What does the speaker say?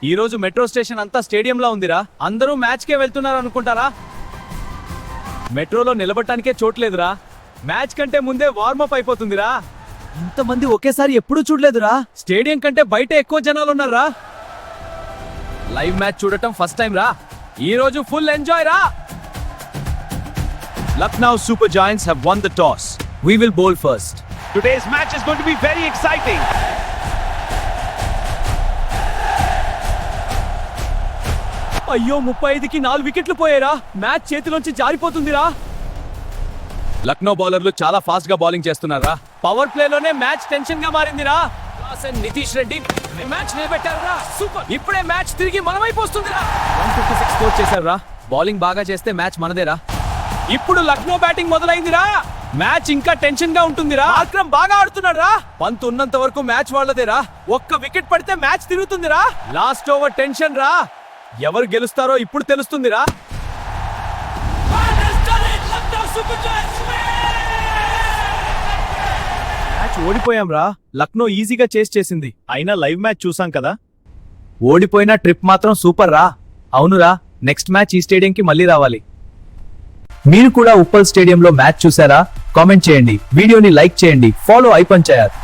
ఈ రోజు metro station అంతా స్టేడియంలా ఉందిరా. అందరూ మ్యాచ్ కే వెళ్తున్నారు అనుకుంటారా? మెట్రోలో నిలబడటానికే చోట్లేదురా. మ్యాచ్ కంటే ముందే వార్మప్ అయిపోతుందిరా. ఇంతమంది ఒకేసారి ఎప్పుడూ చూడలేదురా. స్టేడియం కంటే బయట ఎక్కువ జనాలు ఉన్నారా. లైవ్ మ్యాచ్ చూడటం ఫస్ట్ టైం రా. ఈ రోజు ఫుల్ ఎంజాయ్ రా. Lucknow Super Giants have won the toss. We will bowl first. Today's match is going to be very exciting. అయ్యో 35కి 4 వికెట్లు పోయారా. మ్యాచ్ చేతిలోంచి జారిపోతుందిరా. లక్నో బౌలర్లు చాలా ఫాస్ట్ గా బౌలింగ్ చేస్తున్నారా. పవర్ ప్లే లోనే మ్యాచ్ టెన్షన్ గా మారిందిరా. నితీష్ రెడ్డి మ్యాచ్ నిలబెట్టారురా. సూపర్. ఇప్పుడే మ్యాచ్ తిరిగి మనమైపోతుందిరా. 156 స్కోర్ చేశారురా. బౌలింగ్ బాగా చేస్తే మ్యాచ్ మనదేరా. ఇప్పుడు లక్నో బ్యాటింగ్ మొదలైందిరా. మ్యాచ్ ఇంకా టెన్షన్ గా ఉంటుందిరా. ఆక్రమ్ బాగా ఆడుతున్నాడు రా. పంత్ ఉన్నంత వరకు మ్యాచ్ వాళ్ళదేరా. ఒక్క వికెట్ పడితే మ్యాచ్ తిరుగుతుందిరా. లాస్ట్ ఓవర్ టెన్షన్ రా. ఎవరు గెలుస్తారో ఇప్పుడు తెలుస్తుందిరా. మ్యాచ్ ఓడిపోయాం రా. లక్నో ఈజీగా చేస్ చేసింది. అయినా లైవ్ మ్యాచ్ చూసాం కదా. ఓడిపోయిన ట్రిప్ మాత్రం సూపర్ రా. అవునురా, నెక్స్ట్ మ్యాచ్ ఈ స్టేడియంకి మళ్ళీ రావాలి. మీరు కూడా ఉప్పల్ స్టేడియంలో మ్యాచ్ చూసారా? కామెంట్ చేయండి, వీడియోని లైక్ చేయండి, ఫాలో ఐ పంచాయత్.